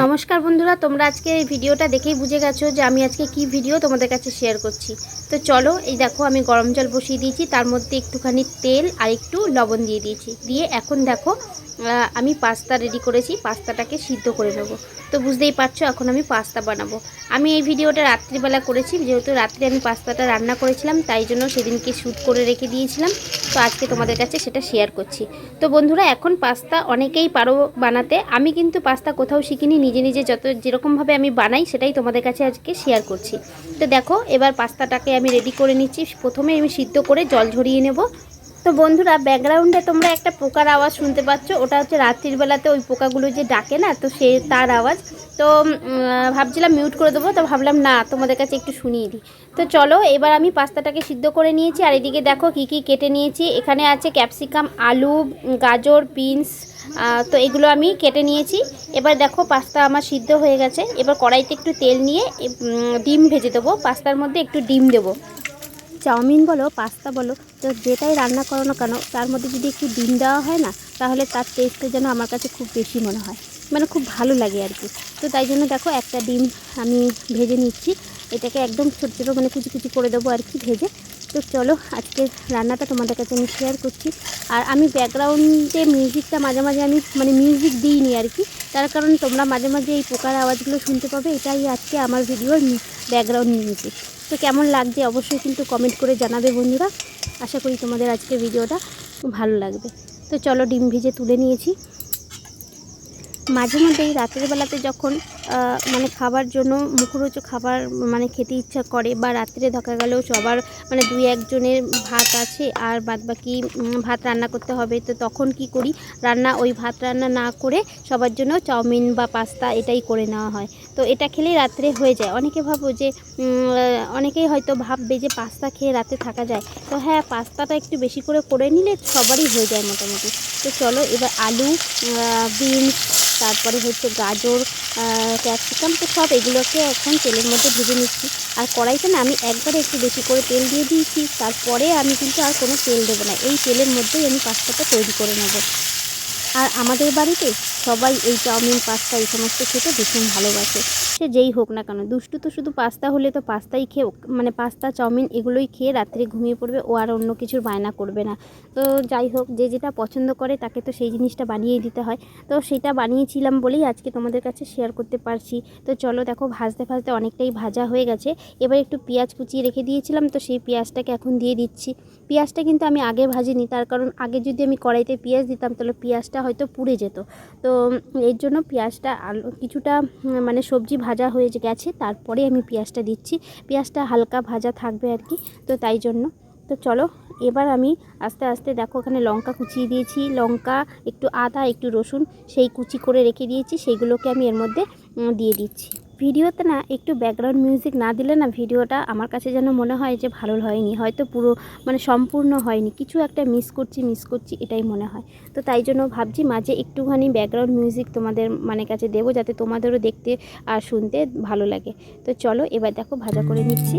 নমস্কার বন্ধুরা, তোমরা আজকে এই ভিডিওটা দেখেই বুঝে গেছো যে আমি আজকে কি ভিডিও তোমাদের কাছে শেয়ার করছি। তো চলো, এই দেখো আমি গরম জল বসিয়ে দিয়েছি, তার মধ্যে একটুখানি তেল আর একটু লবণ দিয়ে দিয়েছি। দিয়ে এখন দেখো আমি পাস্তা রেডি করেছি, পাস্তাটাকে সিদ্ধ করে নেব। তো বুঝতেই পারছো এখন আমি পাস্তা বানাবো। আমি এই ভিডিওটা রাত্রিবেলা করেছি, যেহেতু রাত্রে আমি পাস্তাটা রান্না করেছিলাম, তাই জন্য সেদিনকে শ্যুট করে রেখে দিয়েছিলাম। তো আজকে তোমাদের কাছে সেটা শেয়ার করছি। তো বন্ধুরা, এখন পাস্তা অনেকেই পারো বানাতে, আমি কিন্তু পাস্তা কোথাও শিখিনি, নিজে নিজে যেরকমভাবে আমি বানাই সেটাই তোমাদের কাছে আজকে শেয়ার করছি। তো দেখো, এবার পাস্তাটাকে আমি রেডি করে নিচ্ছি। প্রথমে আমি সিদ্ধ করে জল ঝরিয়ে নেব। তো বন্ধুরা, ব্যাকগ্রাউন্ডে তোমরা একটা পোকার আওয়াজ শুনতে পাচ্ছ, ওটা হচ্ছে রাত্রির বেলাতে ওই পোকাগুলো যে ডাকে না, তো সে তার আওয়াজ। তো ভাবছিলাম মিউট করে দেবো, তো ভাবলাম না, তোমাদের কাছে একটু শুনিয়ে দিই। তো চলো, এবার আমি পাস্তাটাকে সিদ্ধ করে নিয়েছি। আর এদিকে দেখো কি কি কেটে নিয়েছি। এখানে আছে ক্যাপসিকাম, আলু, গাজর, বিনস, তো এগুলো আমি কেটে নিয়েছি। এবার দেখো পাস্তা আমার সিদ্ধ হয়ে গেছে। এবার কড়াইতে একটু তেল নিয়ে ডিম ভেজে দেবো। পাস্তার মধ্যে একটু ডিম দেবো। চাউমিন বলো, পাস্তা বলো, তো যেটাই রান্না করো না কেন, তার মধ্যে যদি একটু ডিম দেওয়া হয় না, তাহলে তার টেস্টটা যেন আমার কাছে খুব বেশি মনে হয়, মানে খুব ভালো লাগে আর কি। তো তাই জন্য দেখো একটা ডিম আমি ভেজে নিচ্ছি। এটাকে একদম ছোটো ছোটো মানে কুচি কুচি করে দেবো আর কি ভেজে। তো চলো, আজকে রান্নাটা তোমাদের কাছে আমি শেয়ার করছি। আর আমি ব্যাকগ্রাউন্ডে মিউজিকটা মাঝে মাঝে আমি মানে মিউজিক দিইনি আর কি, তার কারণ তোমরা মাঝে মাঝে এই পোকার আওয়াজগুলো শুনতে পাবে, এটাই আজকে আমার ভিডিওর ব্যাকগ্রাউন্ড মিউজিক। তো কেমন লাগছে অবশ্যই কিন্তু কমেন্ট করে জানাবে বন্ধুরা। আশা করি তোমাদের আজকে ভিডিওটা ভালো লাগবে। তো চলো, ডিম ভেজে তুলে নিয়েছি। মাঝে মধ্যেই রাতের বেলাতে যখন মানে খাবার জন্য মুখরোচক খাবার মানে খেতে ইচ্ছা করে, বা রাত্রে দেখা গেল সবার মানে দুই একজনের ভাত আছে আর বাদবাকি ভাত রান্না করতে হবে, তো তখন কি করি, ওই ভাত রান্না না করে সবার জন্য চাউমিন বা পাস্তা এটাই করে নেওয়া হয়। তো এটা খেলেই রাত্রে হয়ে যায়। অনেকে ভাবো যে অনেকেই হয়তো ভাববে যে পাস্তা খেয়ে রাতে থাকা যায়। তো হ্যাঁ, পাস্তাটা একটু বেশি করে নিলে সবারই হয়ে যায় মোটামুটি। তো চলো, এবার আলু, বিনস, তারপরে হচ্ছে গাজর, ক্যাপসিকাম, তো সব এগুলোকে এখন তেলের মধ্যে ভেজে নিচ্ছি। আর কড়াইতে না আমি একবারে একটু বেশি করে তেল দিয়ে দিয়েছি, তারপরে আমি কিন্তু আর কোনো তেল দেবো না, এই তেলের মধ্যেই আমি পাস্তাটা তৈরি করে নেব। আর আমাদের বাড়িতে সবাই এই চাউমিন, পাস্তা এই সমস্ত খেতে ভীষণ ভালোবাসে, সে যেই হোক না কেন। দুষ্টু তো শুধু পাস্তা হলে তো পাস্তাই খেয়ে মানে পাস্তা চাউমিন এগুলোই খেয়ে রাত্রে ঘুমিয়ে পড়বে, ও আর অন্য কিছুর বায়না করবে না। তো যাই হোক, যে যেটা পছন্দ করে তাকে তো সেই জিনিসটা বানিয়ে দিতে হয়। তো সেটা বানিয়েছিলাম বলেই আজকে তোমাদের কাছে শেয়ার করতে পারছি। তো চলো, দেখো ভাজতে ভাজতে অনেকটাই ভাজা হয়ে গেছে। এবার একটু পেঁয়াজ কুচিয়ে রেখে দিয়েছিলাম, তো সেই পেঁয়াজটাকে এখন দিয়ে দিচ্ছি। পেঁয়াজটা কিন্তু আমি আগে ভাজিনি, তার কারণ আগে যদি আমি কড়াইতে পেঁয়াজ দিতাম তাহলে পেঁয়াজটা হয়তো পুড়ে যেত। তো এর জন্য পেঁয়াজটা কিছুটা মানে সবজি ভাজা হয়ে গেছে, তারপরে আমি পেঁয়াজটা দিচ্ছি। পেঁয়াজটা হালকা ভাজা থাকবে আর কি, তো তাই জন্য। তো চলো, এবার আমি আস্তে আস্তে দেখো এখানে লঙ্কা কুচিয়ে দিয়েছি, লঙ্কা, একটু আদা, একটু রসুন সেই কুচি করে রেখে দিয়েছি, সেইগুলোকে আমি এর মধ্যে দিয়ে দিচ্ছি। ভিডিওতে না একটু ব্যাকগ্রাউন্ড মিউজিক না দিলে না ভিডিওটা আমার কাছে যেন মনে হয় যে ভালো হয়নি, হয়তো পুরো মানে সম্পূর্ণ হয়নি, কিছু একটা মিস করছি এটাই মনে হয়। তো তাই জন্য ভাবছি মাঝে একটুখানি ব্যাকগ্রাউন্ড মিউজিক তোমাদের মানে কাছে দেবো, যাতে তোমাদেরও দেখতে আর শুনতে ভালো লাগে। তো চলো, এবার দেখো ভাজা করে নিচ্ছি।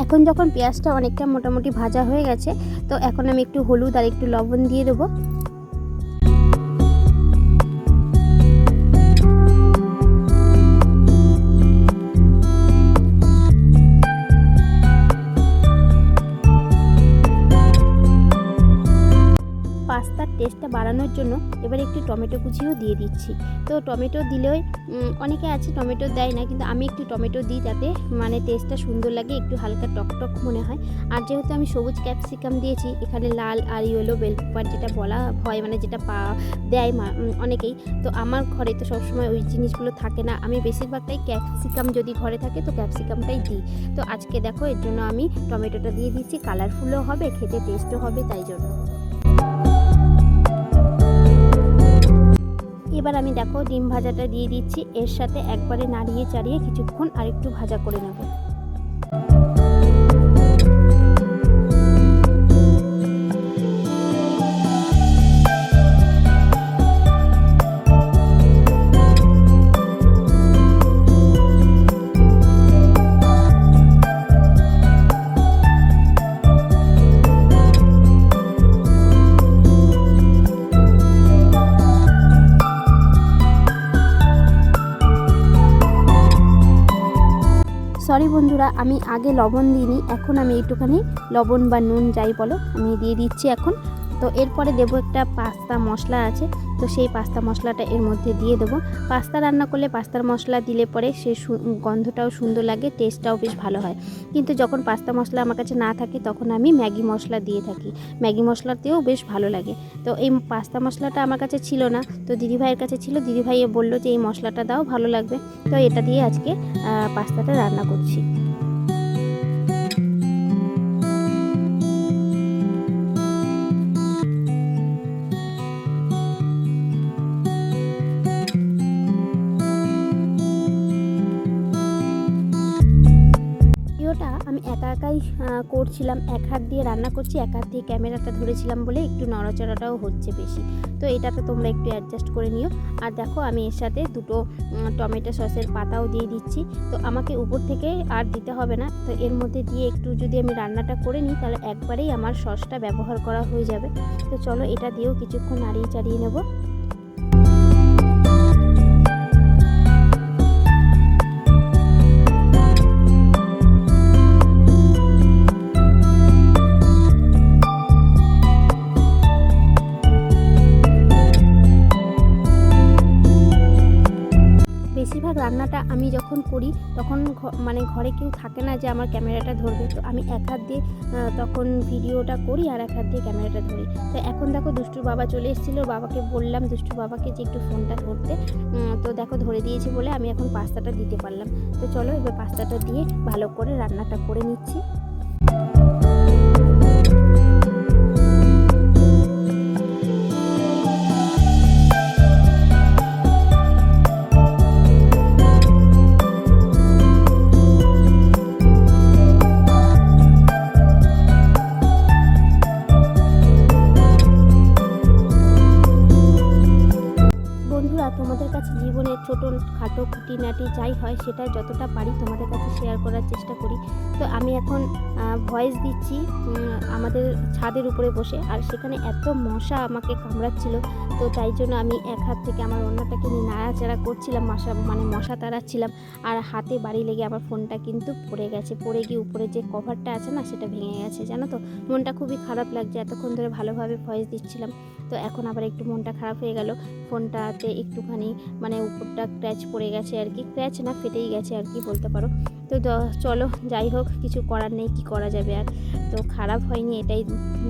এখন যখন পেঁয়াজটা অনেকটা মোটামুটি ভাজা হয়ে গেছে, তো এখন আমি একটু হলুদ আর একটু লবণ দিয়ে দেবো। পাস্তার টেস্টটা বাড়ানোর জন্য এবার একটু টমেটো কুচিও দিয়ে দিচ্ছি। তো টমেটো দিলেও অনেকে আছে টমেটো দেয় না, কিন্তু আমি একটু টমেটো দিই, যাতে মানে টেস্টটা সুন্দর লাগে, একটু হালকা টকটক মনে হয়। আর যেহেতু আমি সবুজ ক্যাপসিকাম দিয়েছি, এখানে লাল আর ইয়েলো বেল পেপার যেটা বলা হয়, মানে যেটা দেয় অনেকেই, তো আমার ঘরে তো সবসময় ওই জিনিসগুলো থাকে না, আমি বেশিরভাগটাই ক্যাপসিকাম যদি ঘরে থাকে তো ক্যাপসিকামটাই দিই। তো আজকে দেখো এর জন্য আমি টমেটোটা দিয়ে দিচ্ছি, কালারফুলও হবে, খেতে টেস্টও হবে, তাই জন্য। এবার আমি দেখো ডিম ভাজাটা দিয়ে দিচ্ছি, এর সাথে একবারে নাড়িয়ে চাড়িয়ে কিছুক্ষণ আরেকটু ভাজা করে নেব। সরি বন্ধুরা, আমি আগে লবণ দিইনি, এখন আমি একটুখানি লবণ বা নুন যাই বলো আমি দিয়ে দিচ্ছি এখন। তো এরপরে দেবো একটা পাস্তা মশলা আছে, তো সেই পাস্তা মশলাটা এর মধ্যে দিয়ে দেবো। পাস্তা রান্না করলে পাস্তার মশলা দিলে পরে সে গন্ধটাও সুন্দর লাগে, টেস্টটাও বেশ ভালো হয়। কিন্তু যখন পাস্তা মশলা আমার কাছে না থাকে তখন আমি ম্যাগি মশলা দিয়ে থাকি, ম্যাগি মশলাতেও বেশ ভালো লাগে। তো এই পাস্তা মশলাটা আমার কাছে ছিল না, তো দিদিভাইয়ের কাছে ছিল, দিদিভাইয়ে বললো যে এই মশলাটা দাও, ভালো লাগবে। তো এটা দিয়ে আজকে পাস্তাটা রান্না করছি। ভিডিওটা আমি একা একাই করছিলাম, এক হাত দিয়ে রান্না করছি, এক হাত দিয়ে ক্যামেরাটা ধরেছিলাম বলে একটু নড়াচড়াটাও হচ্ছে বেশি। তো এটাতে তোমরা একটু অ্যাডজাস্ট করে নিও। আর দেখো আমি এর সাথে দুটো টমেটো সসের পাতাও দিয়ে দিচ্ছি। তো আমাকে উপর থেকে আর দিতে হবে না, তো এর মধ্যে দিয়ে একটু যদি আমি রান্নাটা করে নিই তাহলে একবারেই আমার সসটা ব্যবহার করা হয়ে যাবে। তো চলো এটা দিয়েও কিছুক্ষণ নাড়িয়ে চাড়িয়ে নেবো। বেশিরভাগ রান্নাটা আমি যখন করি তখন মানে ঘরে কেউ থাকে না যে আমার ক্যামেরাটা ধরবে, তো আমি এক হাত দিয়ে তখন ভিডিওটা করি আর এক হাত দিয়ে ক্যামেরাটা ধরি। তো এখন দেখো দুষ্টুর বাবা চলে এসেছিলো, বাবাকে বললাম দুষ্টুর বাবাকে যে একটু ফোনটা ধরতে, তো দেখো ধরে দিয়েছে বলে আমি এখন পাস্তাটা দিতে পারলাম। তো চলো এবার পাস্তাটা দিয়ে ভালো করে রান্নাটা করে নিচ্ছি। তোমাদের কাছে জীবনের ছোটো খাটো খুঁটিনাটি যাই হয় সেটা যতটা পারি তোমাদের কাছে শেয়ার করার চেষ্টা করি। তো আমি এখন ভয়েস দিচ্ছি আমাদের ছাদের উপরে বসে, আর সেখানে এত মশা আমাকে কামড়াচ্ছিল, তো তাই জন্য আমি এক হাত থেকে আমার ওড়নাটাকে নিয়ে নাড়াচাড়া করছিলাম, মশা তাড়াচ্ছিলাম, আর হাতে বাড়ি লেগে আমার ফোনটা কিন্তু পড়ে গেছে, পড়ে গিয়ে উপরে যে কভারটা আছে না সেটা ভেঙে গেছে, জানো তো। মনটা খুবই খারাপ লাগছে, এতক্ষণ ধরে ভালোভাবে ভয়েস দিচ্ছিলাম, তো এখন আবার একটু মনটা খারাপ হয়ে গেল। ফোনটাতে একটুখানি মানে উপরটা ক্র্যাচ পড়ে গেছে আর কি, ক্র্যাচ না ফেটেই গেছে আর কি বলতে পারো। তো চলো যাই হোক, কিছু করার নেই, কি করা যাবে আর। তো খারাপ হয়নি, এটাই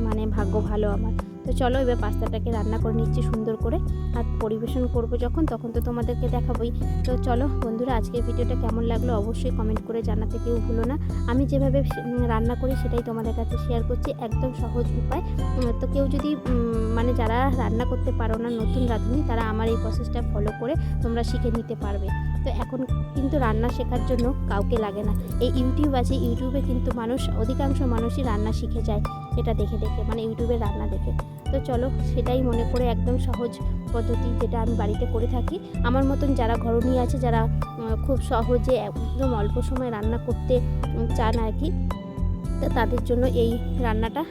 মানে ভাগ্য ভালো আমার। তো চলো এবার পাস্তাটাকে রান্না করে নিচ্ছি সুন্দর করে, আর পরিবেশন করব যখন তখন তো তোমাদেরকে দেখাবোই। তো চলো বন্ধুরা, আজকের ভিডিওটা কেমন লাগলো অবশ্যই কমেন্ট করে জানাতে কেউ ভুলো না। আমি যেভাবে রান্না করি সেটাই তোমাদের কাছে শেয়ার করছি, একদম সহজ উপায়। তো কেউ যদি মানে যারা রান্না করতে পারো না, নতুন রাঁধুনি, তারা আমার এই প্রসেসটা ফলো করে তোমরা শিখে নিতে পারবে। তো এখন কিন্তু রান্না শেখার জন্য কাউকে লাগে না, এই ইউটিউব আছে, ইউটিউবে কিন্তু অধিকাংশ মানুষই রান্না শিখে যায় এটা দেখে দেখে, মানে ইউটিউবে রান্না দেখে। তো চলো সেটাই মনে করে একদম সহজ পদ্ধতি যেটা আমি বাড়িতে করে থাকি। আমার মতন যারা ঘরোনি আছে, যারা খুব সহজে একদম অল্প সময় রান্না করতে চান আর কি, তো তাদের জন্য এই রান্নাটা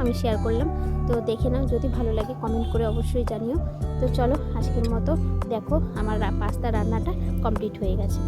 আমি শেয়ার করলাম। তো দেখে নাও, যদি ভালো লাগে কমেন্ট করে অবশ্যই জানিও। তো চলো আজকের মতো দেখো আমার পাস্তা রান্নাটা কমপ্লিট হয়ে গেছে।